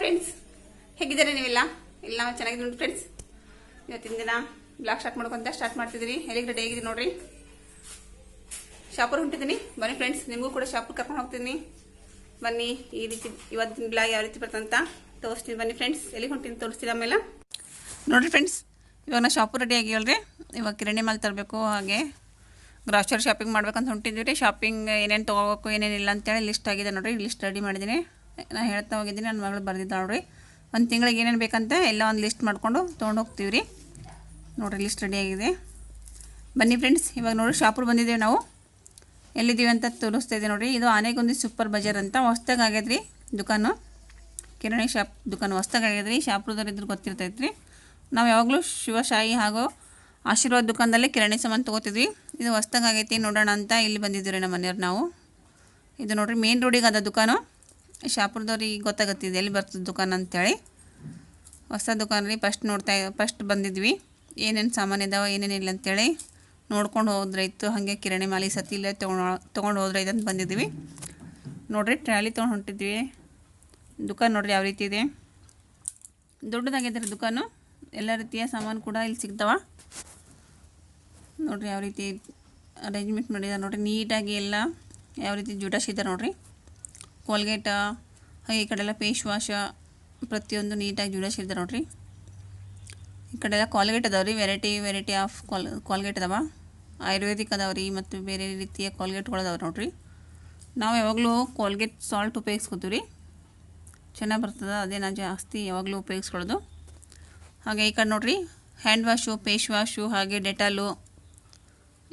Friends, ಹೇಗಿದ್ದಾರೆ ನೀವೆಲ್ಲ? ಇಲ್ಲ ನಾವು ಚೆನ್ನಾಗಿದ್ದೀವಿ ನೋಡಿ ಫ್ರೆಂಡ್ಸ್. ಇವತ್ತಿನ ದಿನ ಬ್ಲಾಗ್ ಸ್ಟಾರ್ಟ್ ಮಾಡ್ತಿದ್ದೀನಿ. ಎಲ್ಲಿಗೆ ರೆಡಿ ಆಗಿದ್ದೀನಿ ನೋಡ್ರಿ. ಶಾಪೂರ್ ಹೊಂಟಿದ್ದೀನಿ, ಬನ್ನಿ ಫ್ರೆಂಡ್ಸ್, ನಿಮಗೂ ಕೂಡ ಶಾಪೂರ್ ಕರ್ಕೊಂಡು ಹೋಗ್ತೀನಿ. ಬನ್ನಿ, ಈ ರೀತಿ ಇವತ್ತಿನ ಬ್ಲಾಗ್ ಯಾವ ರೀತಿ ಬರ್ತಂತ ತೋರಿಸ್ತೀನಿ. ಬನ್ನಿ ಫ್ರೆಂಡ್ಸ್, ಎಲ್ಲಿಗೆ ಹೊಂಟಿನಿ ತೋರಿಸ್ತೀನಿ ಆಮೇಲೆ. ನೋಡಿರಿ ಫ್ರೆಂಡ್ಸ್, ಇವಾಗ ನಾ ಶಾಪೂರ್ ರೆಡಿ ಆಗಿವಲ್ರಿ. ಇವಾಗ ಕಿರಾಣಿ ಮಾಲ್ ತರಬೇಕು, ಹಾಗೆ ಗ್ರಾಸರಿ ಶಾಪಿಂಗ್ ಮಾಡ್ಬೇಕಂತ ಹೊಂಟಿದ್ವಿ ರೀ. ಶಾಪಿಂಗ್ ಏನೇನು ತೊಗೋಬೇಕು ಏನೇನಿಲ್ಲ ಅಂತೇಳಿ ಲಿಸ್ಟ್ ಆಗಿದೆ ನೋಡಿರಿ. ಲಿಸ್ಟ್ ರೆಡಿ ಮಾಡಿದ್ದೀನಿ, ನಾನು ಹೇಳ್ತಾ ಹೋಗಿದ್ದೀನಿ. ನನ್ನ ಮಗಳು ಬರೆದಿದ್ದಾಳೆ ನೋಡಿರಿ. ಒಂದು ತಿಂಗಳಿಗೆ ಏನೇನು ಬೇಕಂತ ಎಲ್ಲ ಒಂದು ಲಿಸ್ಟ್ ಮಾಡಿಕೊಂಡು ತೊಗೊಂಡು ಹೋಗ್ತೀವಿ ರೀ. ನೋಡಿರಿ, ಲಿಸ್ಟ್ ರೆಡಿ ಆಗಿದೆ. ಬನ್ನಿ ಫ್ರೆಂಡ್ಸ್, ಇವಾಗ ನೋಡಿ ಶಾಪೂರ್ ಬಂದಿದ್ದೇವೆ ನಾವು. ಎಲ್ಲಿದ್ದೀವಿ ಅಂತ ತೋರಿಸ್ತಾ ಇದ್ದೀವಿ ನೋಡಿರಿ. ಇದು ಆನೆಗುಂದಿ ಸೂಪರ್ ಬಜಾರ್ ಅಂತ ಹೊಸ್ದಾಗಿ ಆಗ್ಯದ್ರಿ ದುಕಾನು. ಕಿರಾಣಿ ಶಾಪ್ ದುಕಾನು ಹೊಸ್ದಾಗಿ ಆಗ್ಯದ್ರಿ. ಶಾಪುರದವ್ರು ಇದ್ರ ಗೊತ್ತಿರ್ತೈತ್ರಿ. ನಾವು ಯಾವಾಗಲೂ ಶಿವಶಾಹಿ ಹಾಗೂ ಆಶೀರ್ವಾದ ದುಕಾನದಲ್ಲೇ ಕಿರಾಣಿ ಸಾಮಾನು ತೊಗೋತಿದ್ವಿ. ಇದು ಹೊಸ್ದಾಗಿ ಆಗೈತಿ, ನೋಡೋಣ ಅಂತ ಇಲ್ಲಿ ಬಂದಿದ್ದೀವಿ ರೀ ನಮ್ಮ ಮನೆಯವ್ರು ನಾವು. ಇದು ನೋಡಿರಿ, ಮೇನ್ ರೋಡಿಗೆ ಅದ ದುಕಾನು. ಶಾಪುರದವ್ರಿಗೆ ಗೊತ್ತಾಗತ್ತಿದೆ ಎಲ್ಲಿ ಬರ್ತದೆ ದುಕಾನು ಅಂತೇಳಿ. ಹೊಸ ದುಕಾನು ರೀ. ಫಸ್ಟ್ ಬಂದಿದ್ವಿ, ಏನೇನು ಸಾಮಾನು ಇದಾವೆ ಏನೇನಿಲ್ಲ ಅಂತೇಳಿ ನೋಡ್ಕೊಂಡು ಹೋದ್ರಾಯ್ತು. ಹಾಗೆ ಕಿರಾಣಿ ಮಾಲಿ ಸತಿ ಇಲ್ಲೇ ತೊಗೊಂಡು ಹೋದ್ರಾಯ್ತು ಅಂತ ಬಂದಿದ್ವಿ ನೋಡಿರಿ. ಟ್ರಾಲಿ ತೊಗೊಂಡು ಹೊಂಟಿದ್ವಿ. ದುಕಾನು ನೋಡಿರಿ ಯಾವ ರೀತಿ ಇದೆ, ದೊಡ್ಡದಾಗಿದೆ ರೀ ದುಕಾನು. ಎಲ್ಲ ರೀತಿಯ ಸಾಮಾನು ಕೂಡ ಇಲ್ಲಿ ಸಿಗ್ತಾವ ನೋಡಿರಿ. ಯಾವ ರೀತಿ ಅರೇಂಜ್ಮೆಂಟ್ ಮಾಡಿದ್ದಾರೆ ನೋಡಿರಿ, ನೀಟಾಗಿ ಎಲ್ಲ ಯಾವ ರೀತಿ ಜೋಡಿಸಿದ್ದಾರೆ ನೋಡಿರಿ. ಕೋಲ್ಗೇಟ ಹಾಗೆ ಈ ಕಡೆ ಎಲ್ಲ ಫೇಸ್ ವಾಶ ಪ್ರತಿಯೊಂದು ನೀಟಾಗಿ ಜೋಡಿಸಿದ್ದಾರೆ ನೋಡಿರಿ. ಈ ಕಡೆ ಎಲ್ಲ ಕಾಲ್ಗೇಟ್ ಅದಾವೆ ರೀ. ವೆರೈಟಿ ಆಫ್ ಕಾಲ್ಗೇಟ್ ಅದಾವ. ಆಯುರ್ವೇದಿಕ್ ಅದಾವೆ ರೀ, ಮತ್ತು ಬೇರೆ ರೀತಿಯ ಕಾಲ್ಗೇಟ್ಗಳು ಅದಾವೆ ನೋಡಿರಿ. ನಾವು ಯಾವಾಗಲೂ ಕೋಲ್ಗೇಟ್ ಸಾಲ್ಟ್ ಉಪಯೋಗಿಸ್ಕೊತೀವಿ ರೀ, ಚೆನ್ನಾಗಿ ಬರ್ತದೆ. ಅದೇ ನಾನು ಜಾಸ್ತಿ ಯಾವಾಗಲೂ ಉಪಯೋಗಿಸ್ಕೊಳ್ಳೋದು. ಹಾಗೆ ಈ ಕಡೆ ನೋಡಿರಿ, ಹ್ಯಾಂಡ್ ವಾಶು, ಫೇಸ್ ವಾಶು ಹಾಗೆ ಡೆಟಾಲು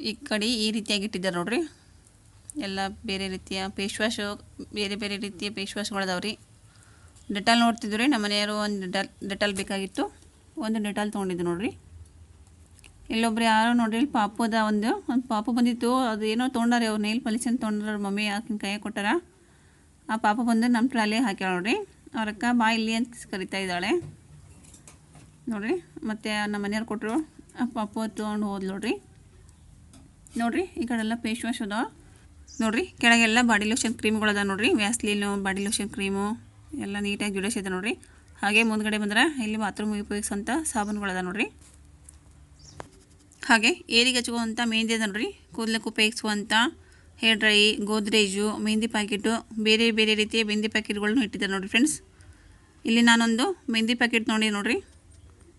ಈ ಕಡೆ ಈ ರೀತಿಯಾಗಿ ಇಟ್ಟಿದ್ದಾರೆ ನೋಡಿರಿ. ಎಲ್ಲ ಬೇರೆ ರೀತಿಯ ಫೇಸ್ ವಾಶು, ಬೇರೆ ರೀತಿಯ ಫೇಸ್ ವಾಶ್ಗಳು ಅದಾವೆ ರೀ. ಡೆಟಾಲ್ ನೋಡ್ತಿದ್ವಿ ರೀ, ನಮ್ಮ ಮನೆಯವರು ಒಂದು ಡೆಟಾಲ್ ಬೇಕಾಗಿತ್ತು, ಒಂದು ಡೆಟಾಲ್ ತೊಗೊಂಡಿದ್ದು ನೋಡಿರಿ. ಇಲ್ಲೊಬ್ರು ಯಾರೋ ನೋಡಿರಿ, ಇಲ್ಲಿ ಪಾಪು ಅದ, ಒಂದು ಪಾಪು ಬಂದಿತ್ತು. ಅದು ಏನೋ ತೊಗೊಂಡಾರೆ ಅವ್ರು, ನೇಲ್ ಪಾಲಿಶ್ ಅಂತ ತೊಗೊಂಡ್ರ. ಮಮ್ಮಿ ಆಕಿನ ಕೈಯಾಗ ಕೊಟ್ಟಾರ. ಆ ಪಾಪು ಬಂದು ನಮ್ಮ ಟ್ರಾಲಿ ಹಾಕ್ಯಾಳ ನೋಡಿರಿ. ಅವ್ರಕ್ಕ ಬಾ ಇಲ್ಲಿ ಅಂತ ಕರಿತಾ ಇದ್ದಾಳೆ ನೋಡಿರಿ. ಮತ್ತು ನಮ್ಮ ಮನೆಯವ್ರು ಕೊಟ್ಟರು, ಆ ಪಾಪು ತೊಗೊಂಡು ಹೋದ್ಲು ನೋಡಿರಿ. ಈ ಕಡೆಲ್ಲ ಫೇಸ್ ವಾಶ್ ಅದಾವ ನೋಡಿರಿ. ಕೆಳಗೆಲ್ಲ ಬಾಡಿ ಲೋಷನ್ ಕ್ರೀಮ್ಗಳು ಅದಾವ ನೋಡಿರಿ. ವ್ಯಾಸ್ಲೀನು, ಬಾಡಿ ಲೋಷನ್ ಕ್ರೀಮು ಎಲ್ಲ ನೀಟಾಗಿ ಜೋಡಿಸಿದೆ ನೋಡಿರಿ. ಹಾಗೆ ಮುಂದ್ಗಡೆ ಬಂದ್ರೆ ಇಲ್ಲಿ ಬಾತ್ರೂಮ್ ಉಪಯೋಗಿಸೋಂಥ ಸಾಬೂನುಗಳದ ನೋಡಿರಿ. ಹಾಗೆ ಏರಿಗೆ ಹಚ್ಕೋವಂಥ ಮೆಹಂದಿ ಅದ ನೋಡಿರಿ. ಕೂದಲಕ್ಕೆ ಉಪಯೋಗಿಸುವಂಥ hair dry, Godrej, mehndi packet, ಬೇರೆ ರೀತಿಯ ಮೆಹಂದಿ ಪ್ಯಾಕೆಟ್ಗಳನ್ನು ಇಟ್ಟಿದ್ದಾರೆ ನೋಡಿರಿ ಫ್ರೆಂಡ್ಸ್. ಇಲ್ಲಿ ನಾನೊಂದು ಮೆಹಂದಿ ಪ್ಯಾಕೆಟ್ ತೊಗೊಂಡಿ ನೋಡಿರಿ.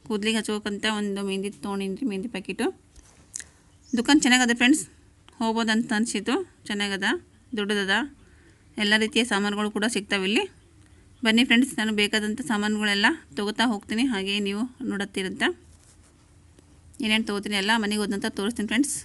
ಕೂದಲಿಗೆ ಹಚ್ಕೋಕ್ಕಂತ ಒಂದು ಮೆಹಂದಿ ತೊಗೊಂಡಿನಿ, ಮೆಹಂದಿ ಪ್ಯಾಕೆಟು. ದುಕಾನ್ ಚೆನ್ನಾಗದ ಫ್ರೆಂಡ್ಸ್, ಹೋಗ್ಬೋದಂತ ಅನಿಸಿತು. ಚೆನ್ನಾಗದ, ದೊಡ್ಡದದ, ಎಲ್ಲ ರೀತಿಯ ಸಾಮಾನುಗಳು ಕೂಡ ಸಿಗ್ತಾವೆ ಇಲ್ಲಿ. ಬನ್ನಿ ಫ್ರೆಂಡ್ಸ್, ನಾನು ಬೇಕಾದಂಥ ಸಾಮಾನುಗಳೆಲ್ಲ ತೊಗೋತಾ ಹೋಗ್ತೀನಿ. ಹಾಗೆ ನೀವು ನೋಡುತ್ತೀರಂತ ಏನೇನು ತೊಗೋತೀನಿ ಎಲ್ಲ ಮನೆಗೆ ಹೋದಂತ ತೋರಿಸ್ತೀನಿ ಫ್ರೆಂಡ್ಸ್.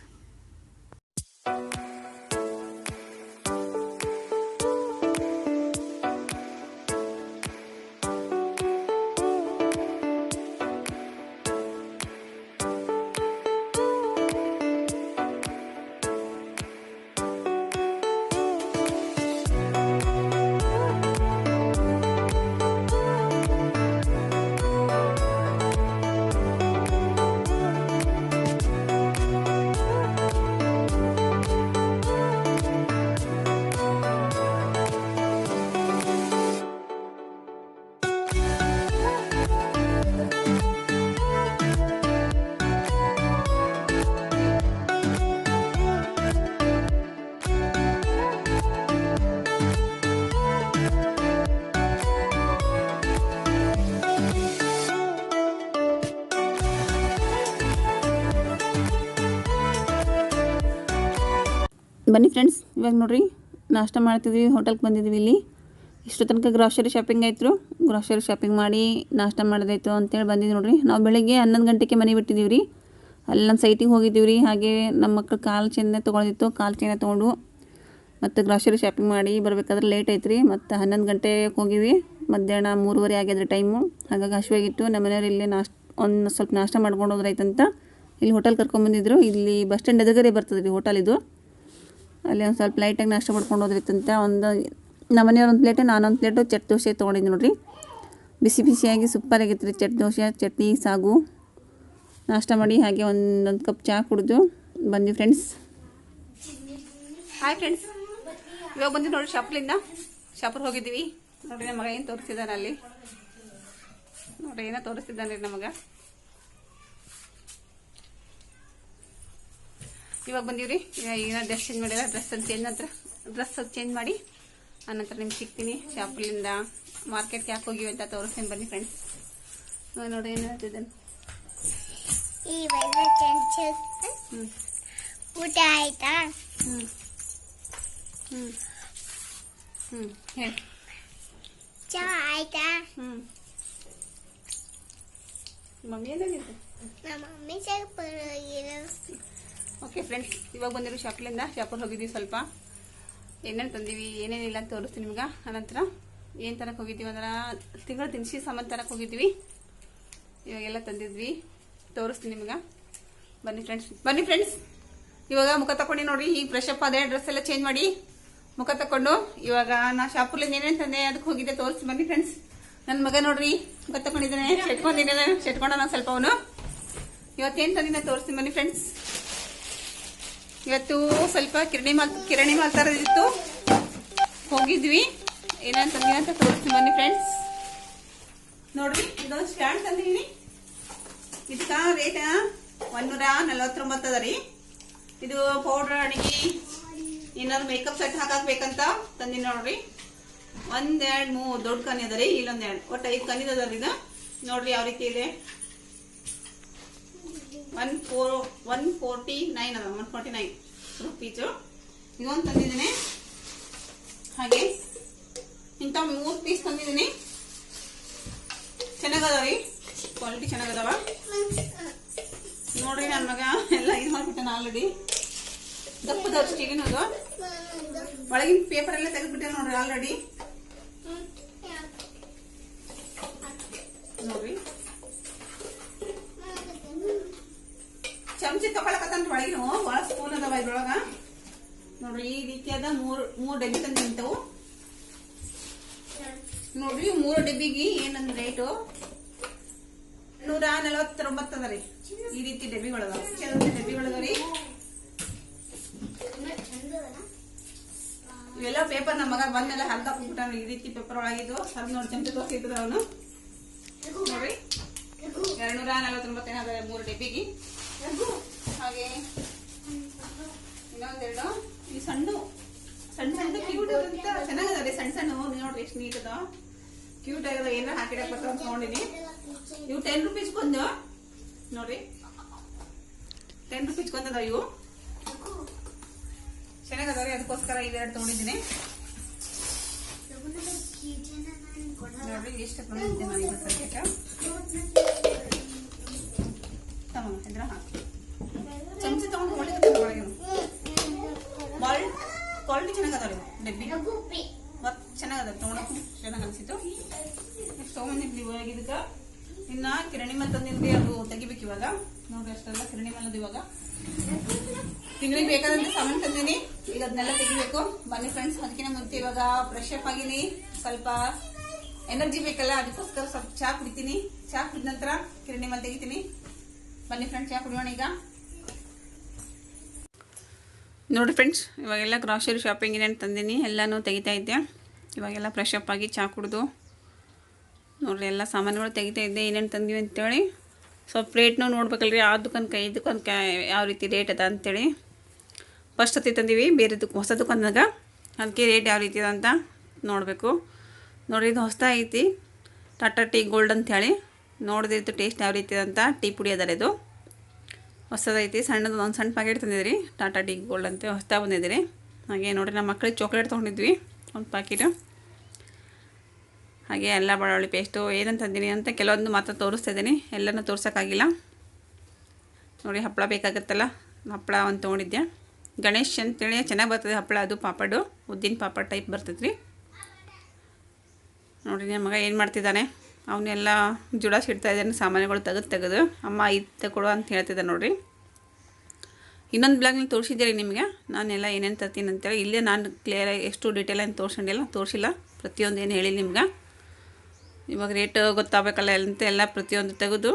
ಬನ್ನಿ ಫ್ರೆಂಡ್ಸ್, ಇವಾಗ ನೋಡಿರಿ ನಾಷ್ಟ ಮಾಡ್ತಿದ್ವಿ, ಹೋಟೆಲ್ಗೆ ಬಂದಿದ್ವಿ. ಇಲ್ಲಿ ಇಷ್ಟು ತನಕ ಗ್ರಾಸರಿ ಶಾಪಿಂಗ್ ಆಯ್ತು. ಗ್ರಾಸರಿ ಶಾಪಿಂಗ್ ಮಾಡಿ ನಾಷ್ಟ ಮಾಡೋದಾಯ್ತು ಅಂತೇಳಿ ಬಂದಿದ್ವಿ ನೋಡಿರಿ. ನಾವು ಬೆಳಗ್ಗೆ 11 ಗಂಟೆಗೆ ಮನೆ ಬಿಟ್ಟಿದ್ದೀವಿ ರೀ. ಅಲ್ಲಿ ನಮ್ಮ ಸೈಟಿಗೆ ಹೋಗಿದ್ದೀವಿ ರೀ. ಹಾಗೆ ನಮ್ಮ ಮಕ್ಕಳು ಕಾಲು ಚೈನ ತೊಗೊಳೋದಿತ್ತು, ಕಾಲು ಚೈನ ತೊಗೊಂಡು ಮತ್ತು ಗ್ರಾಸರಿ ಶಾಪಿಂಗ್ ಮಾಡಿ ಬರಬೇಕಾದ್ರೆ ಲೇಟ್ ಆಯ್ತು ರೀ. ಮತ್ತು 11 ಗಂಟೆಗೆ ಹೋಗಿವಿ. ಮಧ್ಯಾಹ್ನ 3:30 ಆಗ್ಯದ್ರಿ ಟೈಮು. ಹಾಗಾಗಿ ಹಸಿವಾಗಿತ್ತು. ನಮ್ಮ ಮನೆಯವ್ರು ಇಲ್ಲಿ ಒಂದು ಸ್ವಲ್ಪ ನಾಷ್ಟ ಮಾಡ್ಕೊಂಡು ಹೋದ್ರಾಯ್ತಂತ ಇಲ್ಲಿ ಹೋಟೆಲ್ ಕರ್ಕೊಂಬಂದಿದ್ರು. ಇಲ್ಲಿ ಬಸ್ ಸ್ಟ್ಯಾಂಡ್ ಎದುರುಗಡೆ ಬರ್ತದೆ ರೀ ಹೋಟೆಲ್ ಇದು. ಅಲ್ಲಿ ಒಂದು ಸ್ವಲ್ಪ ಲೈಟಾಗಿ ನಾಷ್ಟ ಮಾಡ್ಕೊಂಡು ಹೋದ್ರಿತ್ತಂತ. ನಮ್ಮ ಮನೆಯವ್ರು ಒಂದು ಪ್ಲೇಟು, ನಾನೊಂದು ಪ್ಲೇಟು ಚಟ್ ದೋಸೆ ತೊಗೊಂಡಿದ್ದು ನೋಡಿರಿ. ಬಿಸಿಯಾಗಿ ಸೂಪರ್ ಆಗಿತ್ತು ರೀ ಚಟ್ ದೋಸೆ, ಚಟ್ನಿ, ಸಾಗು ನಾಷ್ಟ ಮಾಡಿ ಹಾಗೆ ಒಂದು ಕಪ್ ಚಹಾ ಕುಡಿದು ಬಂದ್ವಿ ಫ್ರೆಂಡ್ಸ್. ಹಾಯ್ ಫ್ರೆಂಡ್ಸ್, ಇವಾಗ ಬಂದು ನೋಡಿ ಶಾಪುರ್ಲಿಂದ. ಶಾಪುರ್ ಹೋಗಿದ್ದೀವಿ ನೋಡ್ರಿ. ನಮ್ಮ ಮಗ ಏನು ತೋರಿಸಿದಾರೆ ಅಲ್ಲಿ ನೋಡ್ರಿ ಏನೋ ತೋರಿಸ್ತಿದ್ದಾನೆ ನಮಗೆ. ಇವಾಗ ಬಂದೀವ್ರಿ. ಈಗ ಡ್ರೆಸ್ ಚೇಂಜ್ ಮಾಡಿಲ್ಲ, ಡ್ರೆಸ್ ಚೇಂಜ್ ಮಾಡಿ ಆನಂತರ ನಿಮ್ಗೆ ಸಿಗ್ತೀನಿ. ಶಾಪಲ್ಲಿಂದ ಮಾರ್ಕೆಟ್ಗೆ ಯಾಕೆ ಹೋಗಿವಿ ಅಂತ ತೋರಿಸ್ತೀನಿ ಬನ್ನಿ ಫ್ರೆಂಡ್ಸ್. ನೋಡಿ ಏನು ಹೇಳ್ತಿದ್ದಾನೆ. ಊಟ ಆಯ್ತಾ? ಹೇಳಿ. ಚಾ ಆಯ್ತಾ? ಮಮ್ಮಿ ಏನಾಗಿದೆ? ನಮ್ಮ ಮಮ್ಮಿ ಸಾಕು ಪರವಾಗಿಲ್ಲ. ಓಕೆ ಫ್ರೆಂಡ್ಸ್, ಇವಾಗ ಬಂದಿರೋ ಶಾಪಲ್ಲಿ ಹೋಗಿದ್ದೀವಿ. ಸ್ವಲ್ಪ ಏನೇನು ತಂದೀವಿ ಏನೇನಿಲ್ಲ ಅಂತ ತೋರಿಸ್ತೀನಿ ನಿಮ್ಗೆ. ಆನಂತರ ಏನು ತರಕ್ಕೆ ಹೋಗಿದ್ದೀವಿ ಅಂದ್ರೆ ತಿಂಗಳ ದಿನಸಿ ಸಾಮಾನು ತರಕ್ಕೆ ಹೋಗಿದ್ವಿ. ಇವಾಗೆಲ್ಲ ತಂದಿದ್ವಿ, ತೋರಿಸ್ತೀನಿ ನಿಮ್ಗೆ. ಬನ್ನಿ ಫ್ರೆಂಡ್ಸ್. ಇವಾಗ ಮುಖ ತಗೊಂಡು ನೋಡ್ರಿ, ಈಗ ಫ್ರೆಶ್ ಅಪ್ ಅದೇ ಡ್ರೆಸ್ ಎಲ್ಲ ಚೇಂಜ್ ಮಾಡಿ ಮುಖ ತಕೊಂಡು ಇವಾಗ ನಾ ಶಾಪುರ್ಲಿಂದ ಏನೇನು ತಂದೆ ಅದಕ್ಕೆ ಹೋಗಿದ್ದೆ, ತೋರಿಸಿ ಬನ್ನಿ ಫ್ರೆಂಡ್ಸ್. ನನ್ನ ಮಗ ನೋಡ್ರಿ ಮುಖ ತಗೊಂಡಿದ್ದಾನೆ, ಶೆಟ್ಕೊಂಡ ನಾನು ಸ್ವಲ್ಪ ಅವನು. ಇವತ್ತೇನು ತಂದಿದ್ದೆ ತೋರಿಸ್ತೀನಿ ಬನ್ನಿ ಫ್ರೆಂಡ್ಸ್. ಇವತ್ತು ಸ್ವಲ್ಪ ಕಿರಣಿ ಮಾಲ್ ತರದಿತ್ತು, ಹೋಗಿದ್ವಿ. ಏನೇನು ತಂದಿವಿ ಅಂತ ತೋರಿಸ್ತೀನಿ ಬನ್ನಿ ಫ್ರೆಂಡ್ಸ್. ನೋಡ್ರಿ, ಇದೊಂದು ಸ್ಟ್ಯಾಂಡ್ ತಂದಿದ್ದೀನಿ. ಇದಕ್ಕೆ ರೇಟ್ 149 ಅದ ರೀ. ಇದು ಪೌಡ್ರ್ ಅಡಿಗೆ ಏನಾದ್ರು ಮೇಕಪ್ ಸೆಟ್ ಹಾಕಬೇಕಂತ ತಂದಿನಿ ನೋಡ್ರಿ. 1 2 3 ದೊಡ್ಡ ಕನಿ ಅದ ರೀ, ಇಲ್ಲೊಂದು 2 ಒಟ್ಟು 5 ಕನಿದ ಅದ ರೀ. ಇದು ನೋಡ್ರಿ ಯಾವ ರೀತಿ ಇದೆ. 149 ಅದ, 149 ರುಪೀಸು. ಇದೊಂದು ತಂದಿದ್ದೀನಿ. ಹಾಗೆ ಇಂಥ 3 ಪೀಸ್ ತಂದಿದ್ದೀನಿ. ಚೆನ್ನಾಗದ ರೀ, ಕ್ವಾಲಿಟಿ ಚೆನ್ನಾಗದವ. ನೋಡ್ರಿ ನನ್ನ ಮಗ ಎಲ್ಲ ಇದು ಮಾಡ್ಬಿಟ್ಟಾನ ಆಲ್ರೆಡಿ. ದಪ್ಪದವ್ರು ಸ್ಟೀಲಿನ ಅದು ಒಳಗಿನ ಪೇಪರ್ ಎಲ್ಲ ತೆಗೆದ್ಬಿಟ್ಟೆ ನೋಡ್ರಿ ಆಲ್ರೆಡಿ. ನೋಡ್ರಿ ಚಮಚಿ ತಗೊಳಕತ್ತನ್ರಿ ಒಳಗಿನ ಬಹಳ ಸ್ಪೂನ್ ಅದಾವ ಇದ್ರೊಳಗ. ನೋಡ್ರಿ ಈ ರೀತಿಯಾದ 3 ಡಬ್ಬಿ ತಂದಿಂತವು. ನೋಡ್ರಿ 3 ಡಬ್ಬಿಗೆ ಏನಂದ್ರೆ ರೇಟು 149 ಅದ ರೀ. ಈ ರೀತಿ ಡಬ್ಬಿಗಳದಾವ, ಡಬ್ಬಿಗಳದಾವ್ರಿ. ಇವೆಲ್ಲ ಪೇಪರ್ ನಮ್ಮ ಮಗ ಬಂದೆಲ್ಲ ಹರಿದು ಹಾಕ್ಬಿಟ್ಟಾನ. ಈ ರೀತಿ ಪೇಪರ್ ಒಳಗಿದ್ದು ಹರಿದು ನೋಡಿ ಚಮಚ ತೋರಿಸಿರ್ತದ ಅವನು. ನೋಡ್ರಿ 249 ಅದ 3 ಡಬ್ಬಿಗೆ. ಹಾಗೆ ಇನ್ನೊಂದೆರಡು ಈ ಸಣ್ಣ ಕ್ಯೂಟ್ ಅಂತ ಚೆನ್ನಾಗದ ರೀ. ಸಣ್ಣ ನೋಡ್ರಿ ಎಷ್ಟು ನೀಟ್ ಅದ, ಕ್ಯೂಟ್ ಆಗದ. ಏನಾರ ಹಾಕಿಡಕ್ ಬರ್ತಾವ ಅಂತ ನೋಡಿನಿ. ಇವು 10 ರೂಪೀಸ್ ಬಂದು ನೋಡ್ರಿ, 10 ರೂಪೀಸ್ ಬಂದದ. ಇವು ಚೆನ್ನಾಗದಾವ್ರಿ, ಅದಕ್ಕೋಸ್ಕರ ಇವೆರಡು ತಗೊಂಡಿದ್ದೀನಿ. ನೋಡ್ರಿ ಎಷ್ಟು ತಗೊಂಡಿದ್ದೆ ನಾನು ಇವತ್ತು ಪ್ಯಾಕೆಟ್. ಇದ್ರ ಹಾಕಿ ಚಮಚಿ ತಗೊಂಡು ಒಳಗೆ ಕ್ವಾಲಿಟಿ ಚೆನ್ನಾಗದಾವ್ರಿ. ಡಬ್ಬಿ ಚೆನ್ನಾಗದ, ತಗೊಳಕ್ ಚೆನ್ನಾಗಿ ಅನ್ಸಿತ್ತು. ಎಷ್ಟು ತಗೊಂಡಿದ್ವಿ ಇವಾಗ. ಇದಕ್ಕೆ ಇನ್ನ ಕಿರಣಿ ಮಲ್ ತಂದಿದ್ರಿ, ಅದು ತೆಗಿಬೇಕು ಇವಾಗ. ನೋಡ್ರಿ ಅಷ್ಟೆಲ್ಲ ಕಿರಣಿ ಮಲ್ಲದು. ಇವಾಗ ತಿಂಗಳಿಗೆ ಬೇಕಾದಂತ ಸಾಮಾನು ತಂದಿನಿ, ಈಗ ಅದನ್ನೆಲ್ಲ ತೆಗಿಬೇಕು. ಬನ್ನಿ ಫ್ರೆಂಡ್ಸ್, ಅದಕ್ಕಿಂತ ಮುಂಚೆ ಇವಾಗ ಫ್ರೆಶ್ ಅಪ್ ಆಗಿನಿ, ಸ್ವಲ್ಪ ಎನರ್ಜಿ ಬೇಕಲ್ಲ, ಅದಕ್ಕೋಸ್ಕರ ಸ್ವಲ್ಪ ಚಾ ಕುಡಿತೀನಿ. ಚಾ ಕುಡಿದ ನಂತರ ಕಿರಣಿ ಮಲ್ ತೆಗಿತೀನಿ. ಬನ್ನಿ ಫ್ರೆಂಡ್ಸ್, ಚಾ ಕುಡಿಯೋಣ ಈಗ. ನೋಡಿರಿ ಫ್ರೆಂಡ್ಸ್, ಇವಾಗೆಲ್ಲ ಗ್ರಾಸರಿ ಶಾಪಿಂಗ್ ಏನೇನು ತಂದೀನಿ ಎಲ್ಲನೂ ತೆಗಿತಾ ಇದ್ದೆ. ಇವಾಗೆಲ್ಲ ಫ್ರೆಶ್ ಅಪ್ ಆಗಿ ಚಾ ಕುಡಿದು ನೋಡ್ರಿ ಎಲ್ಲ ಸಾಮಾನುಗಳು ತೆಗಿತಾ ಇದ್ದೆ. ಏನೇನು ತಂದೀವಿ ಅಂತೇಳಿ ಸ್ವಲ್ಪ ರೇಟ್ನೂ ನೋಡ್ಬೇಕಲ್ರಿ. ಆ ದುಕಾನ್ಗೆ ಈ ದುಕಾನ್ಗೆ ಯಾವ ರೀತಿ ರೇಟ್ ಅದ ಅಂತೇಳಿ. ಫಸ್ಟ್ ಹತ್ತಿ ತಂದೀವಿ ಬೇರೆ ಹೊಸ ದುಕಾನ್ದಾಗ, ಅದಕ್ಕೆ ರೇಟ್ ಯಾವ ರೀತಿ ಅದ ಅಂತ ನೋಡಬೇಕು. ನೋಡಿರಿ ಇದು ಹೊಸ ಐತಿ, ಟಾಟಾ ಟೀ ಗೋಲ್ಡ್ ಅಂಥೇಳಿ. ನೋಡಿದ್ದು ಟೇಸ್ಟ್ ಯಾವ ರೀತಿ ಅಂತ. ಟೀ ಪುಡಿ ಅದಾರ, ಇದು ಹೊಸದೈತಿ. ಸಣ್ಣದು ಒಂದು ಸಣ್ಣ ಪ್ಯಾಕೆಟ್ ತಂದಿದ್ರಿ, ಟಾಟಾ ಟೀ ಗೋಲ್ಡ್ ಅಂತ ಹೊಸ್ತಾ ಬಂದಿದ್ರಿ. ಹಾಗೆ ನೋಡಿರಿ ನಮ್ಮ ಮಕ್ಕಳಿಗೆ ಚಾಕ್ಲೇಟ್ ತೊಗೊಂಡಿದ್ವಿ ಒಂದು ಪ್ಯಾಕೆಟು. ಹಾಗೆ ಎಲ್ಲ ಬೆಳ್ಳುಳ್ಳಿ ಪೇಸ್ಟು ಏನಂತ ತಂದೀನಿ ಅಂತ ಕೆಲವೊಂದು ಮಾತ್ರ ತೋರಿಸ್ತಾ ಇದ್ದೀನಿ, ಎಲ್ಲನೂ ತೋರ್ಸೋಕ್ಕಾಗಿಲ್ಲ. ನೋಡಿ ಹಪ್ಪಳ ಬೇಕಾಗುತ್ತಲ್ಲ, ಹಪ್ಪಳ ಒಂದು ತೊಗೊಂಡಿದ್ದೆ. ಗಣೇಶ್ ಅಂತೇಳಿ ಚೆನ್ನಾಗಿ ಬರ್ತದೆ ಹಪ್ಪಳ, ಅದು ಪಾಪಡು ಉದ್ದಿನ ಪಾಪಡ್ ಟೈಪ್ ಬರ್ತೈತ್ರಿ. ನೋಡಿ ನನ್ನ ಮಗ ಏನು ಮಾಡ್ತಿದ್ದಾನೆ, ಅವನ್ನೆಲ್ಲ ಜುಡಾಸಿಡ್ತಾ ಇದ್ದಾನೆ ಸಾಮಾನುಗಳು ತೆಗೆದು. ಅಮ್ಮ ಇದು ಕೊಡು ಅಂತ ಹೇಳ್ತಿದ್ದೆ ನೋಡಿರಿ. ಇನ್ನೊಂದು ಬ್ಲಾಗ್ನಲ್ಲಿ ತೋರಿಸಿದ್ದೆ ರೀ ನಿಮಗೆ ನಾನೆಲ್ಲ ಏನೇನು ತರ್ತೀನಿ ಅಂತೇಳಿ. ಇಲ್ಲೇ ನಾನು ಕ್ಲಿಯರಾಗಿ ಎಷ್ಟು ಡೀಟೇಲಾಗಿ ತೋರಿಸಿಲ್ಲ, ಪ್ರತಿಯೊಂದು ಏನು ಹೇಳಿ ನಿಮ್ಗೆ. ಇವಾಗ ರೇಟ್ ಗೊತ್ತಾಗಬೇಕಲ್ಲ ಅಂತ ಎಲ್ಲ ಪ್ರತಿಯೊಂದು ತೆಗೆದು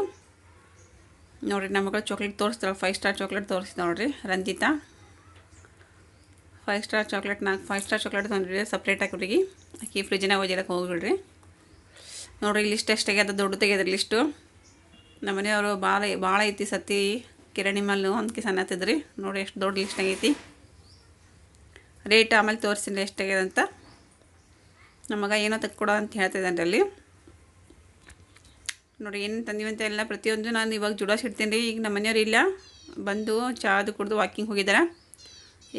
ನೋಡಿರಿ. ನಮ್ಮ ಮಗಳು ಚಾಕ್ಲೇಟ್ ತೋರಿಸ್ತಾಳೆ, 5 ಸ್ಟಾರ್ ಚಾಕ್ಲೇಟ್ ತೋರಿಸ್ತಾ ನೋಡಿರಿ. Ranjita 5 star chocolate 5 star chocolate ತಂದ್ರಿ ಸಪ್ರೇಟ್ ಹಾಕಿವ್ರಿಗೆ. ಆಕಿ ಫ್ರಿಜ್ನಾಗ ಒಯ್ದಿರಕ್ಕೆ ಹೋಗ್ಬಿಡ್ರಿ. ನೋಡಿರಿ ಲಿಸ್ಟ್ ಎಷ್ಟಾಗ್ಯದ ದೊಡ್ಡ ತೆಗ್ಯದ್ರಿ ಲಿಸ್ಟು. ನಮ್ಮ ಮನೆಯವರು ಭಾಳ ಐತಿ ಸತಿ ಕಿರಾಣಿ ಮಾಲು ಅಂದ್ಕೆ ಸಣ್ಣತ್ತಿದ್ರಿ. ನೋಡಿ ಎಷ್ಟು ದೊಡ್ಡ ಲಿಸ್ಟ್ ಆಗೈತಿ. ರೇಟ್ ಆಮೇಲೆ ತೋರಿಸಿಲ್ಲ ಎಷ್ಟಾಗ್ಯದ ಅಂತ. ನಮ್ಮ ಮಗ ಏನೋ ತೆಗ್ಕೊಡೋ ಅಂತ ಹೇಳ್ತಿದ್ದಾನೆ ಅಲ್ಲಿ. ನೋಡಿ ಏನು ತಂದಿವಂತ ಎಲ್ಲ ಪ್ರತಿಯೊಂದು ನಾನು ಇವಾಗ ಜೋಡಿಸಿಡ್ತೀನಿ ರೀ. ಈಗ ನಮ್ಮ ಮನೆಯವ್ರು ಇಲ್ಲ, ಬಂದು ಚಾದು ಕುಡಿದು ವಾಕಿಂಗ್ ಹೋಗಿದ್ದಾರೆ.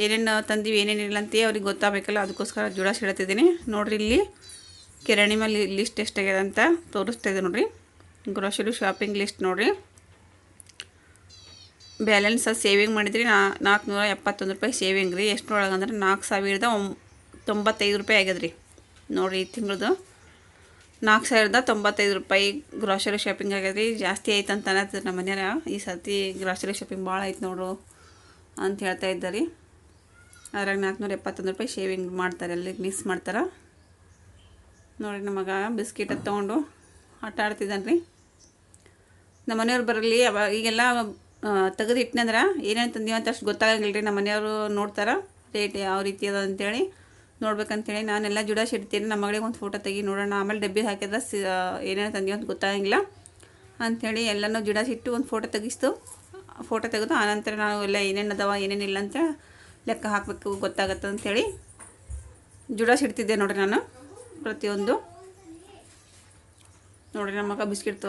ಏನೇನು ತಂದಿವಿ ಏನೇನಿಲ್ಲ ಅಂತ ಅವ್ರಿಗೆ ಗೊತ್ತಾಗಬೇಕಲ್ಲ, ಅದಕ್ಕೋಸ್ಕರ ಜೋಡಿಸಿಡ್ತಿದ್ದೀನಿ. ನೋಡಿರಿ ಇಲ್ಲಿ ಕಿರಾಣಿ ಮೇಲೆ ಲಿಸ್ಟ್ ಎಷ್ಟಾಗ್ಯದ ಅಂತ ತೋರಿಸ್ತಾ ಇದೆ ನೋಡಿರಿ. ಗ್ರೋಸರಿ ಶಾಪಿಂಗ್ ಲಿಸ್ಟ್ ನೋಡಿರಿ. ಬ್ಯಾಲೆನ್ಸ್ ಸೇವಿಂಗ್ ಮಾಡಿದ್ರಿ 471 ರೂಪಾಯಿ ಸೇವಿಂಗ್ ರೀ. ಎಷ್ಟರೊಳಗೆ ಅಂದ್ರೆ 4095 ರೂಪಾಯಿ ಆಗ್ಯದ ರೀ. ನೋಡಿರಿ ಈ ತಿಂಗಳದು 4095 ರೂಪಾಯಿ ಗ್ರೋಸರಿ ಶಾಪಿಂಗ್ ಆಗ್ಯದ ರೀ. ಜಾಸ್ತಿ ಆಯ್ತು ಅಂತ ಅನ್ನತ್ತಿದ್ರು ನಮ್ಮ ಮನೆಯವ್ರ. ಈ ಸರ್ತಿ ಗ್ರೋಸರಿ ಶಾಪಿಂಗ್ ಭಾಳ ಆಯ್ತು ನೋಡು ಅಂತ ಹೇಳ್ತಾ ಇದ್ದಾರೆ. ಅದ್ರಾಗ 471 ರೂಪಾಯಿ ಶೇವಿಂಗ್ ಮಾಡ್ತಾರೆ, ಅಲ್ಲಿ ಮಿಕ್ಸ್ ಮಾಡ್ತಾರೆ. ನೋಡಿ ನಮ್ಮ ಮಗ ಬಿಸ್ಕಿಟ್ ಅದು ತೊಗೊಂಡು ಆಟ ಆಡ್ತಿದ್ದಾನೆ ರೀ. ನಮ್ಮ ಮನೆಯವ್ರು ಬರಲಿ ಈಗೆಲ್ಲ ತೆಗೆದು ಇಟ್ಟನಂದ್ರೆ ಏನೇನು ತಂದೀವಿ ಅಂತ ಅಷ್ಟು ಗೊತ್ತಾಗಂಗಿಲ್ಲ ರೀ. ನಮ್ಮ ಮನೆಯವರು ನೋಡ್ತಾರೆ ರೇಟ್ ಯಾವ ರೀತಿ ಅದ ಅಂತೇಳಿ. ನೋಡ್ಬೇಕಂತೇಳಿ ನಾನೆಲ್ಲ ಜೋಡಿಸಿ ಇಡ್ತೀನಿ. ನಮ್ಮ ಮಗಳಿಗೆ ಒಂದು ಫೋಟೋ ತೆಗಿ ನೋಡೋಣ, ಆಮೇಲೆ ಡಬ್ಬಿ ಹಾಕಿದ್ರೆ ಏನೇನು ತಂದೀವಿ ಅಂತ ಗೊತ್ತಾಗಂಗಿಲ್ಲ ಅಂಥೇಳಿ ಎಲ್ಲನೂ ಜೋಡಿಸಿ ಇಟ್ಟು ಒಂದು ಫೋಟೋ ತೆಗೆದು ಆನಂತರ ನಾವು ಎಲ್ಲ ಏನೇನು ಅದಾವ ಏನೇನಿಲ್ಲ ಅಂತ ಲೆಕ್ಕ ಹಾಕಬೇಕು, ಗೊತ್ತಾಗತ್ತೆ ಅಂಥೇಳಿ ಜೋಡಿಸಿ ಇಡ್ತಿದ್ದೆ ನೋಡಿರಿ ನಾನು ಪ್ರತಿಯೊಂದು. ನೋಡಿರಿ ನಮ್ಮ ಮಗ ಬಿಸ್ಕಿಟ್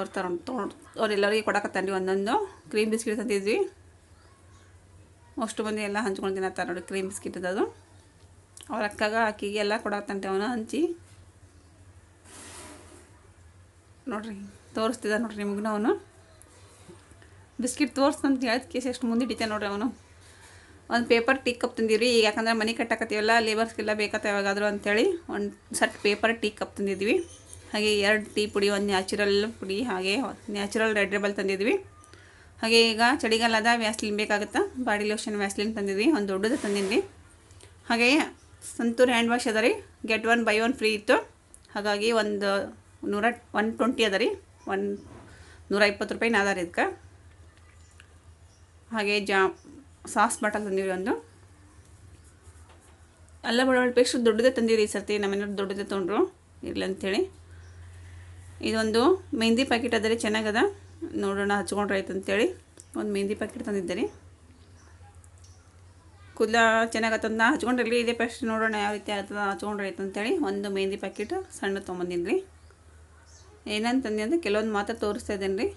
ಅವ್ರೆಲ್ಲರಿಗೆ ಕೊಡಕತ್ತಾನ್ರಿ. ಒಂದೊಂದು ಕ್ರೀಮ್ ಬಿಸ್ಕಿಟ್ ತಂದಿದ್ವಿ. ಅಷ್ಟು ಮಂದಿ ಎಲ್ಲ ಹಂಚ್ಕೊಂಡು ತಿನ್ನತ್ತಾರೆ ನೋಡಿ ಕ್ರೀಮ್ ಬಿಸ್ಕಿಟ್ ಅದು. ಅವ್ರ ಅಕ್ಕಾಗ ಆಕಿಗೆ ಎಲ್ಲ ಕೊಡಕತ್ತಂತೆ ಅವನು ಹಂಚಿ. ನೋಡಿರಿ ತೋರಿಸ್ತಿದ್ದ ನೋಡಿರಿ ನಿಮಗೂ ಅವನು ಬಿಸ್ಕಿಟ್ ತೋರಿಸ್ತಂತ ಹೇಳಿದ ಕೇಸ್ ಎಷ್ಟು ಮುಂದೆ ಹಿಡಿತೆ ನೋಡಿರಿ ಅವನು. ಒಂದು ಪೇಪರ್ ಟೀ ಕಪ್ ತಂದಿದ್ವಿ. ಈಗ ಯಾಕಂದ್ರೆ ಮನೆ ಕಟ್ಟಕತ್ತೀವಲ್ಲ, ಲೇಬರ್ಸ್ಗೆಲ್ಲ ಬೇಕಾತ ಯಾವಾಗಾದರೂ ಅಂಥೇಳಿ ಒಂದು ಸಟ್ ಪೇಪರ್ ಟೀ ಕಪ್ ತಂದಿದ್ವಿ. ಹಾಗೆ 2 ಟೀ ಪುಡಿ, ಒಂದು ನ್ಯಾಚುರಲ್ ಪುಡಿ, ಹಾಗೆ ನ್ಯಾಚುರಲ್ ರೆಡ್ ರೆಬಲ್ ತಂದಿದ್ವಿ. ಹಾಗೆ ಈಗ ಚಳಿಗಾಲದ ವ್ಯಾಸ್ಲಿನ್ ಬೇಕಾಗುತ್ತಾ, ಬಾಡಿ ಲೋಷನ್ ವ್ಯಾಸ್ಲಿನ್ ತಂದಿದ್ವಿ. ಒಂದು ದೊಡ್ಡದು ತಂದಿದ್ವಿ. ಹಾಗೆ ಸಂತೂರ್ ಹ್ಯಾಂಡ್ ವಾಶ್ ಅದ ರೀ, ಗೆಟ್ 1 ಬೈ 1 ಫ್ರೀ ಇತ್ತು. ಹಾಗಾಗಿ ಒಂದು 120 ಅದ ರೀ, 120 ರೂಪಾಯಿನ ಅದ ರೀ ಇದಕ್ಕೆ. ಹಾಗೆ ಸಾಸ್ ಬಾಟಲ್ ತಂದಿವ್ರಿ ಒಂದು. ಅಲ್ಲ ಬೆಳ್ಳುಳ್ಳಿ ಪೇಸ್ಟ್ ದೊಡ್ಡದೇ ತಂದಿವ್ರಿ ಈ ಸರ್ತಿ. ನಮ್ಮನೆಯವ್ರು ದೊಡ್ಡದೇ ತೊಗೊಂಡ್ರು ಇರಲಿ ಅಂಥೇಳಿ. ಇದೊಂದು ಮೆಹಂದಿ ಪ್ಯಾಕೆಟ್ ಅದ ರೀ, ಚೆನ್ನಾಗದ, ನೋಡೋಣ ಹಚ್ಕೊಂಡ್ರೆ ಆಯ್ತು ಅಂತೇಳಿ ಒಂದು ಮೆಹಂದಿ ಪ್ಯಾಕೆಟ್ ತಂದಿದ್ದೆ ರೀ. ಕೂದಲ ಚೆನ್ನಾಗತ್ತಂತ ನಾ ಹಚ್ಕೊಂಡಿರಲಿ, ಇದೇ ಪೇಸ್ಟ್ ನೋಡೋಣ ಯಾವ ರೀತಿ ಆಗ್ತದೆ, ಹಚ್ಕೊಂಡ್ರೆ ಆಯ್ತು ಅಂತೇಳಿ ಒಂದು ಮೆಹಂದಿ ಪ್ಯಾಕೆಟ್ ಸಣ್ಣ ತೊಗೊಂಬಂದಿನಿ ರೀ. ಏನಂತ ತಂದೆ ಅಂದರೆ ಕೆಲವೊಂದು ಮಾತ್ರ ತೋರಿಸ್ತಾ ಇದ್ದೇನೆ ರೀ.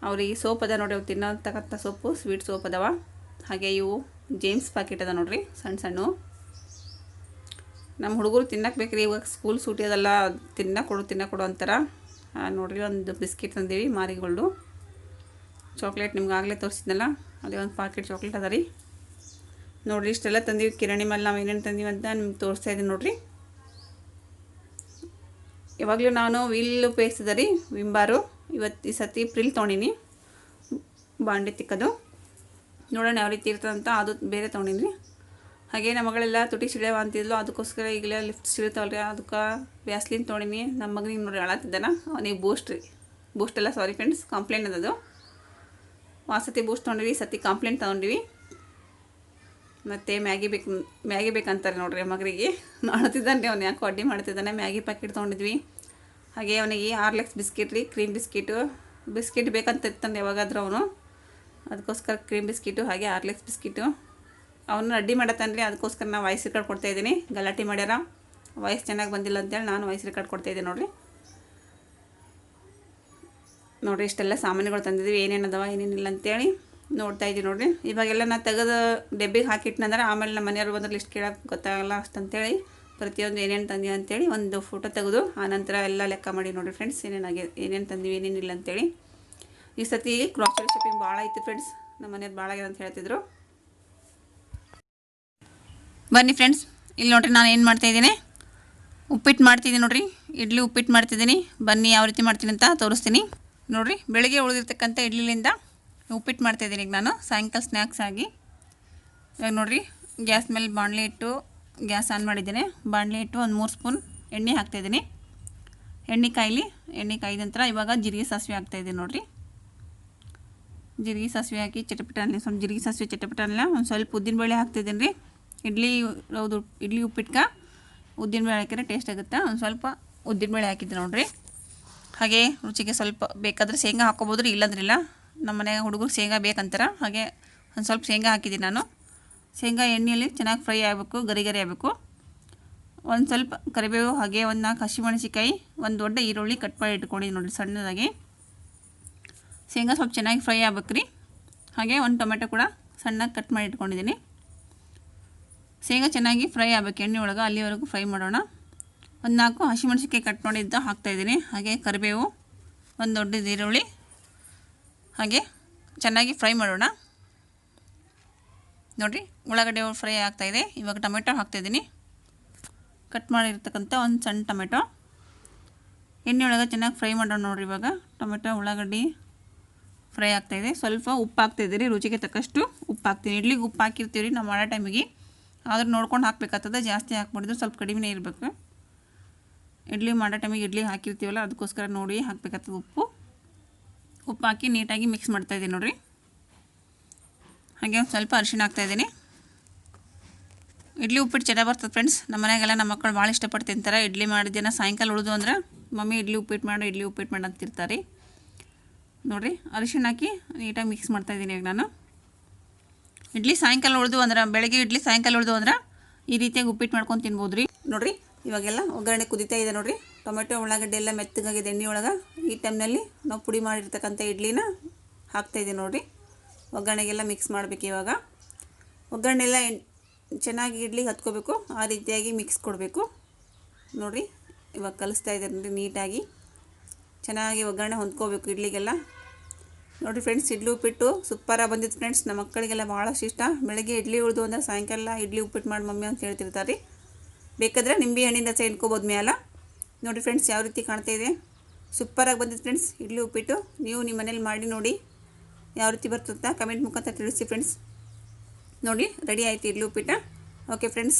ಅವ್ರಿಗೆ ಸೋಪ್ ಅದ ನೋಡಿರಿ, ಅವು ತಿನ್ನತಕ್ಕಂಥ ಸೊಪ್ಪು, ಸ್ವೀಟ್ ಸೋಪ್ ಅದಾವ. ಹಾಗೆ ಇವು ಜೇಮ್ಸ್ ಪ್ಯಾಕೆಟ್ ಅದ ನೋಡಿರಿ, ಸಣ್ಣ ಸಣ್ಣ. ನಮ್ಮ ಹುಡುಗರು ತಿನ್ನಕ್ಕೆ ಬೇಕ್ರಿ, ಇವಾಗ ಸ್ಕೂಲ್ ಸೂಟಿ ಅದಲ್ಲ, ತಿನ್ನಕೊಡು ಅಂತಾರೆ. ನೋಡಿರಿ ಒಂದು ಬಿಸ್ಕಿಟ್ ತಂದೀವಿ ಮಾರಿಗೋಲ್ಡು. ಚಾಕ್ಲೇಟ್ ನಿಮ್ಗೆ ಆಗಲೇ ತೋರಿಸಿದ್ನಲ್ಲ, ಅದೇ ಒಂದು ಪ್ಯಾಕೆಟ್ ಚಾಕ್ಲೇಟ್ ಅದ ರೀ. ನೋಡಿರಿ ಇಷ್ಟೆಲ್ಲ ತಂದೀವಿ ಕಿರಾಣಿ ಮೇಲೆ. ನಾವು ಏನೇನು ತಂದೀವಿ ಅಂತ ನಿಮ್ಗೆ ತೋರಿಸ್ತಾ ಇದ್ದೀನಿ ನೋಡಿರಿ. ಯಾವಾಗಲೂ ನಾನು ವೀಲ್ ಪೇಸ್ಟ್ ಅದ ರೀ, ವಿಂಬಾರು. ಈ ಸತಿ ಪ್ರಿಲ್ ತೊಗೊಂಡಿನಿ, ಬಾಂಡೆ ತಿಕ್ಕದು. ನೋಡೋಣ ಯಾವ ರೀತಿ ಇರ್ತದಂತ, ಅದು ಬೇರೆ ತೊಗೊಂಡಿನಿ ರೀ. ಹಾಗೆ ನಮ್ಮ ಮಗಳೆಲ್ಲ ತುಟಿ ಸಿಡಿಯವ ಅಂತಿದ್ಲು, ಅದಕ್ಕೋಸ್ಕರ ಈಗಲೇ ಲಿಫ್ಟ್ ಸಿಡಿತಾವಲ್ಲ ರೀ, ಅದಕ್ಕೆ ವ್ಯಾಸ್ಲಿನ್ ತೊಗೊಂಡಿನಿ. ನಮ್ಮ ಮಗನಿಗೆ ನೋಡಿ ಅಳತ್ತಿದ್ದಾನ, ಅವನಿಗೆ ಬೂಸ್ಟ್ ಎಲ್ಲ ಸಾರಿ ಫ್ರೆಂಡ್ಸ್, ಕಾಂಪ್ಲೇಂಟ್ ಅದದು. ವಾಸತಿ ಬೂಸ್ಟ್ ತೊಗೊಂಡಿವಿ, ಸತಿ ಕಾಂಪ್ಲೇಂಟ್ ತೊಗೊಂಡಿವಿ. ಮತ್ತು ಮ್ಯಾಗಿ ಬೇಕಂತಾರೆ ನೋಡಿರಿ ಮಗರಿಗೆ. ಮಾಡ್ತಿದ್ದಾನೆ ರೀ ಅವ್ನು, ಯಾಕೋ ಅಡ್ಡಿ ಮಾಡ್ತಿದ್ದಾನೆ. ಮ್ಯಾಗಿ ಪ್ಯಾಕೆಟ್ ತೊಗೊಂಡಿದ್ವಿ. ಹಾಗೆ ಅವನಿಗೆ ಹಾರ್ಲಿಕ್ಸ್ ಬಿಸ್ಕಿಟ್ ರೀ, ಕ್ರೀಮ್ ಬಿಸ್ಕಿಟ್ ಬೇಕಂತ ಇರ್ತಾನೆ ಯಾವಾಗಾದ್ರೂ ಅವನು, ಅದಕ್ಕೋಸ್ಕರ ಕ್ರೀಮ್ ಬಿಸ್ಕಿಟು ಹಾಗೆ ಹಾರ್ಲಿಕ್ಸ್ ಬಿಸ್ಕಿಟು. ಅವನು ಅಡ್ಡಿ ಮಾಡತ್ತಾನೆ ರೀ, ಅದಕ್ಕೋಸ್ಕರ ನಾನು ವಾಯ್ಸ್ ರೆಕಾರ್ಡ್ ಕೊಡ್ತಾಯಿದ್ದೀನಿ. ಗಲಾಟೆ ಮಾಡ್ಯಾರ, ವಾಯ್ಸ್ ಚೆನ್ನಾಗಿ ಬಂದಿಲ್ಲ ಅಂತೇಳಿ ನಾನು ವಾಯ್ಸ್ ರೆಕಾರ್ಡ್ ಕೊಡ್ತಾಯಿದ್ದೀನಿ ನೋಡಿರಿ. ಇಷ್ಟೆಲ್ಲ ಸಾಮಾನುಗಳು ತಂದಿದ್ದೀವಿ, ಏನೇನು ಅದಾವ ಏನೇನಿಲ್ಲ ಅಂತೇಳಿ ನೋಡ್ತಾಯಿದ್ದೀವಿ ನೋಡಿರಿ. ಇವಾಗೆಲ್ಲ ನಾನು ತೆಗೆದು ಡಬ್ಬಿಗೆ ಹಾಕಿಟ್ನಂದ್ರೆ ಆಮೇಲೆ ನಮ್ಮ ಮನೆಯವ್ರು ಬಂದ್ರೆ ಲಿಸ್ಟ್ ಕೇಳೋಕೆ ಗೊತ್ತಾಗಲ್ಲ ಅಷ್ಟಂತೇಳಿ ಪ್ರತಿಯೊಂದು ಏನೇನು ತಂದೀವಿ ಅಂತೇಳಿ ಒಂದು ಫೋಟೋ ತೆಗೆದು ಆನಂತರ ಎಲ್ಲ ಲೆಕ್ಕ ಮಾಡಿ ನೋಡಿರಿ ಫ್ರೆಂಡ್ಸ್, ಏನೇನು ತಂದೀವಿ ಏನೇನಿಲ್ಲ ಅಂತೇಳಿ. ಈ ಸತಿ ಗ್ರೋಸರಿ ಶಾಪಿಂಗ್ ಭಾಳ ಐತಿ ಫ್ರೆಂಡ್ಸ್, ನಮ್ಮ ಮನೆಯವ್ರು ಭಾಳ ಆಗ್ಯದ ಅಂತ ಹೇಳ್ತಿದ್ರು. ಬನ್ನಿ ಫ್ರೆಂಡ್ಸ್, ಇಲ್ಲಿ ನೋಡಿರಿ ನಾನು ಏನು ಮಾಡ್ತಾಯಿದ್ದೀನಿ, ಉಪ್ಪಿಟ್ಟು ಮಾಡ್ತಿದ್ದೀನಿ ನೋಡಿರಿ. ಇಡ್ಲಿ ಉಪ್ಪಿಟ್ಟು ಮಾಡ್ತಿದ್ದೀನಿ. ಬನ್ನಿ ಯಾವ ರೀತಿ ಮಾಡ್ತೀನಿ ಅಂತ ತೋರಿಸ್ತೀನಿ ನೋಡಿರಿ. ಬೆಳಗ್ಗೆ ಉಳಿದಿರ್ತಕ್ಕಂಥ ಇಡ್ಲಿಲಿಂದ ಉಪ್ಪಿಟ್ಟು ಮಾಡ್ತಾಯಿದ್ದೀನಿ ಈಗ ನಾನು, ಸಾಯಂಕಾಲ ಸ್ನ್ಯಾಕ್ಸ್ ಆಗಿ. ಇವಾಗ ನೋಡಿರಿ ಗ್ಯಾಸ್ ಮೇಲೆ ಬಾಣಲೆ ಇಟ್ಟು ಗ್ಯಾಸ್ ಆನ್ ಮಾಡಿದ್ದೇನೆ. ಬಾಣಲೆ ಇಟ್ಟು ಒಂದು 3 ಸ್ಪೂನ್ ಎಣ್ಣೆ ಹಾಕ್ತಾಯಿದ್ದೀನಿ. ಎಣ್ಣೆ ಕಾಯ್ದ ನಂತರ ಇವಾಗ ಜೀರಿಗೆ ಸಾಸಿವೆ ಹಾಕ್ತಾಯಿದ್ದೀನಿ ನೋಡಿರಿ. ಜೀರಿಗೆ ಸಾಸಿವೆ ಹಾಕಿ ಚಟಪಟನೆ, ಸ್ವಲ್ಪ ಜೀರಿಗೆ ಸಾಸಿವೆ ಚಟಪಟನೆಲ್ಲ ಒಂದು ಸ್ವಲ್ಪ ಉದ್ದಿನಬೇಳೆ ಹಾಕ್ತಾಯಿದ್ದೀನಿ ರೀ. ಇಡ್ಲಿ ಉಪ್ಪಿಟ್ಕ ಉದ್ದಿನಬೇಳೆ ಹಾಕಿದ್ರೆ ಟೇಸ್ಟ್ ಆಗುತ್ತೆ. ಒಂದು ಸ್ವಲ್ಪ ಉದ್ದಿನಬೇಳೆ ಹಾಕಿದ್ದೆ ನೋಡಿರಿ. ಹಾಗೆ ರುಚಿಗೆ ಸ್ವಲ್ಪ ಬೇಕಾದರೆ ಶೇಂಗಾ ಹಾಕ್ಕೋಬೋದು ರೀ, ಇಲ್ಲಂದ್ರಿಲ್ಲ. ನಮ್ಮ ಮನೆಯಾಗ ಹುಡುಗರು ಶೇಂಗಾ ಬೇಕಂತಾರೆ, ಹಾಗೆ ಒಂದು ಸ್ವಲ್ಪ ಶೇಂಗಾ ಹಾಕಿದ್ದೀನಿ ನಾನು. ಶೇಂಗಾ ಎಣ್ಣೆಯಲ್ಲಿ ಚೆನ್ನಾಗಿ ಫ್ರೈ ಆಗಬೇಕು, ಗರಿ ಗರಿ ಆಗಬೇಕು. ಒಂದು ಸ್ವಲ್ಪ ಕರಿಬೇವು, ಹಾಗೆ ಒಂದು 4 ಹಸಿಮೆಣಸಿಕಾಯಿ, ಒಂದು ದೊಡ್ಡ ಈರುಳ್ಳಿ ಕಟ್ ಮಾಡಿ ಇಟ್ಕೊಂಡಿದ್ದೀನಿ ನೋಡಿ ಸಣ್ಣದಾಗಿ. ಶೇಂಗಾ ಸ್ವಲ್ಪ ಚೆನ್ನಾಗಿ ಫ್ರೈ ಆಗ್ಬೇಕು ರೀ. ಹಾಗೆ ಒಂದು ಟೊಮೆಟೊ ಕೂಡ ಸಣ್ಣಗೆ ಕಟ್ ಮಾಡಿ ಇಟ್ಕೊಂಡಿದ್ದೀನಿ. ಶೇಂಗಾ ಚೆನ್ನಾಗಿ ಫ್ರೈ ಆಗಬೇಕು ಎಣ್ಣೆ ಒಳಗೆ, ಅಲ್ಲಿವರೆಗೂ ಫ್ರೈ ಮಾಡೋಣ. ಒಂದು 4 ಹಸಿಮೆಣಸಿಕಾಯಿ ಕಟ್ ಮಾಡಿದ್ದ ಹಾಕ್ತಾಯಿದ್ದೀನಿ. ಹಾಗೆ ಕರಿಬೇವು, ಒಂದು ದೊಡ್ಡದು ಈರುಳ್ಳಿ, ಹಾಗೆ ಚೆನ್ನಾಗಿ ಫ್ರೈ ಮಾಡೋಣ. ನೋಡಿರಿ ಉಳ್ಳಾಗಡ್ಡೆ ಫ್ರೈ ಆಗ್ತಾಯಿದೆ. ಇವಾಗ ಟೊಮೆಟೊ ಹಾಕ್ತಾಯಿದ್ದೀನಿ, ಕಟ್ ಮಾಡಿರ್ತಕ್ಕಂಥ ಒಂದು ಸಣ್ಣ ಟೊಮೆಟೊ. ಎಣ್ಣೆ ಒಳಗೆ ಚೆನ್ನಾಗಿ ಫ್ರೈ ಮಾಡೋಣ ನೋಡಿರಿ. ಇವಾಗ ಟೊಮೆಟೊ ಉಳ್ಳಾಗಡ್ಡಿ ಫ್ರೈ ಆಗ್ತಾಯಿದೆ. ಸ್ವಲ್ಪ ಉಪ್ಪು ಹಾಕ್ತಾಯಿದ್ದೀರಿ, ರುಚಿಗೆ ತಕ್ಕಷ್ಟು ಉಪ್ಪು ಹಾಕ್ತೀನಿ. ಇಡ್ಲಿಗೆ ಉಪ್ಪು ಹಾಕಿರ್ತೀವಿ ರೀ ನಾವು ಮಾಡೋ ಟೈಮಿಗೆ, ಆದ್ರೆ ನೋಡ್ಕೊಂಡು ಹಾಕ್ಬೇಕಾಗ್ತದೆ. ಜಾಸ್ತಿ ಹಾಕ್ಬಿಡಿದ್ರೆ ಸ್ವಲ್ಪ ಕಡಿಮೆ ಇರಬೇಕು. ಇಡ್ಲಿ ಮಾಡೋ ಟೈಮಿಗೆ ಇಡ್ಲಿ ಹಾಕಿರ್ತೀವಲ್ಲ, ಅದಕ್ಕೋಸ್ಕರ ನೋಡಿ ಹಾಕಬೇಕಾಗ್ತದೆ ಉಪ್ಪು ಹಾಕಿ ನೀಟಾಗಿ ಮಿಕ್ಸ್ ಮಾಡ್ತಾಯಿದ್ದೀನಿ ನೋಡಿರಿ. ಹಾಗೆ ಒಂದು ಸ್ವಲ್ಪ ಅರಿಶಿಣ ಹಾಕ್ತಾಯಿದ್ದೀನಿ. ಇಡ್ಲಿ ಉಪ್ಪಿಟ್ಟು ಚೆನ್ನಾಗಿ ಬರ್ತದೆ ಫ್ರೆಂಡ್ಸ್. ನಮ್ಮ ಮನೆಯಾಗೆಲ್ಲ ನಮ್ಮ ಮಕ್ಕಳು ಭಾಳ ಇಷ್ಟಪಟ್ಟು ತಿಂತಾರೆ. ಇಡ್ಲಿ ಮಾಡಿದ್ದೇನೆ ಸಾಯಂಕಾಲ ಉಳಿದು ಅಂದ್ರೆ ಮಮ್ಮಿ ಇಡ್ಲಿ ಉಪ್ಪಿಟ್ಟು ಮಾಡು ಅಂತಿರ್ತಾರೆ ನೋಡಿರಿ. ಅರಿಶಿಣ ಹಾಕಿ ನೀಟಾಗಿ ಮಿಕ್ಸ್ ಮಾಡ್ತಾಯಿದ್ದೀನಿ ಈಗ ನಾನು. ಇಡ್ಲಿ ಸಾಯಂಕಾಲ ಉಳಿದು ಅಂದ್ರೆ, ಬೆಳಗ್ಗೆ ಇಡ್ಲಿ ಸಾಯಂಕಾಲ ಉಳಿದು ಅಂದ್ರೆ ಈ ರೀತಿಯಾಗಿ ಉಪ್ಪಿಟ್ಟು ಮಾಡ್ಕೊಂಡು ತಿನ್ಬೋದು ರೀ. ನೋಡಿರಿ ಇವಾಗೆಲ್ಲ ಒಗ್ಗರಣೆ ಕುದೀತಾ ಇದೆ ನೋಡಿರಿ. ಟೊಮೆಟೊ ಉಳ್ಳಾಗಡ್ಡೆ ಎಲ್ಲ ಮೆತ್ತಗಾಗಿದೆ ಎಣ್ಣೆ ಒಳಗೆ. ಈ ಟೈಮ್ನಲ್ಲಿ ನಾವು ಪುಡಿ ಮಾಡಿರ್ತಕ್ಕಂಥ ಇಡ್ಲಿನ ಹಾಕ್ತಾಯಿದ್ದೀವಿ ನೋಡಿರಿ. ಒಗ್ಗರಣೆಗೆಲ್ಲ ಮಿಕ್ಸ್ ಮಾಡಬೇಕು. ಇವಾಗ ಒಗ್ಗರಣೆ ಎಲ್ಲ ಚೆನ್ನಾಗಿ ಇಡ್ಲಿಗೆ ಹತ್ಕೋಬೇಕು, ಆ ರೀತಿಯಾಗಿ ಮಿಕ್ಸ್ ಕೊಡಬೇಕು ನೋಡಿರಿ. ಇವಾಗ ಕಲಿಸ್ತಾ ಇದ್ದಾರೆ ನೋಡಿ ನೀಟಾಗಿ, ಚೆನ್ನಾಗಿ ಒಗ್ಗರಣೆ ಹೊಂದ್ಕೋಬೇಕು ಇಡ್ಲಿಗೆಲ್ಲ. ನೋಡಿರಿ ಫ್ರೆಂಡ್ಸ್, ಇಡ್ಲಿ ಉಪ್ಪಿಟ್ಟು ಸೂಪರಾಗಿ ಬಂದಿತ್ತು ಫ್ರೆಂಡ್ಸ್. ನಮ್ಮ ಮಕ್ಕಳಿಗೆಲ್ಲ ಭಾಳಷ್ಟು ಇಷ್ಟ. ಬೆಳಗ್ಗೆ ಇಡ್ಲಿ ಉಳಿದು ಅಂದ್ರೆ ಸಾಯಂಕಾಲ ಇಡ್ಲಿ ಉಪ್ಪಿಟ್ಟು ಮಾಡಿ ಮಮ್ಮಿ ಅಂತ ಹೇಳ್ತಿರ್ತಾರೆ. ಬೇಕಾದರೆ ನಿಂಬೆ ಹಣ್ಣಿನ ರಸ ಇಟ್ಕೋಬೋದು ಮ್ಯಾಲ. ನೋಡಿ ಫ್ರೆಂಡ್ಸ್ ಯಾವ ರೀತಿ ಕಾಣ್ತಾ ಇದೆ, ಸೂಪರಾಗಿ ಬಂದಿತ್ತು ಫ್ರೆಂಡ್ಸ್ ಇಡ್ಲಿ ಉಪ್ಪಿಟ್ಟು. ನೀವು ನಿಮ್ಮ ಮನೇಲಿ ಮಾಡಿ ನೋಡಿ ಯಾವ ರೀತಿ ಬರ್ತಂತ ಕಮೆಂಟ್ ಮುಖಾಂತರ ತಿಳಿಸಿ ಫ್ರೆಂಡ್ಸ್. ನೋಡಿ ರೆಡಿ ಆಯಿತು ಇಡ್ಲಿ ಉಪ್ಪಿಟ್ಟು. ಓಕೆ ಫ್ರೆಂಡ್ಸ್,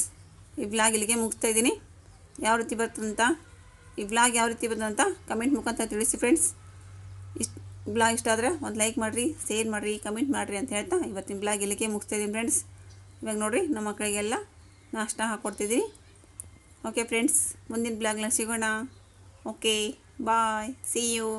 ಈ ವ್ಲಾಗ್ ಇಲ್ಲಿಗೆ ಮುಗಿಸ್ತಾ ಇದ್ದೀನಿ. ಯಾವ ರೀತಿ ಬರ್ತಂತ, ಈ ವ್ಲಾಗ್ ಯಾವ ರೀತಿ ಬಂದಂತ ಕಮೆಂಟ್ ಮುಖಾಂತರ ತಿಳಿಸಿ ಫ್ರೆಂಡ್ಸ್. ವ್ಲಾಗ್ ಇಷ್ಟ ಆದರೆ ಒಂದು ಲೈಕ್ ಮಾಡಿರಿ, ಶೇರ್ ಮಾಡಿರಿ, ಕಮೆಂಟ್ ಮಾಡಿರಿ ಅಂತ ಹೇಳ್ತಾ ಇವತ್ತಿನ ವ್ಲಾಗ್ ಇಲ್ಲಿಗೆ ಮುಗಿಸ್ತಾ ಇದ್ದೀನಿ ಫ್ರೆಂಡ್ಸ್. ಇವಾಗ ನೋಡಿರಿ ನಮ್ಮ ಮಕ್ಕಳಿಗೆಲ್ಲ ನಾಷ್ಟ ಹಾಕ್ಕೊಡ್ತಿದ್ದೀನಿ. ಓಕೆ ಫ್ರೆಂಡ್ಸ್, ಮುಂದಿನ ವ್ಲಾಗ್ನಲ್ಲಿ ಸಿಗೋಣ. Okay bye, see you.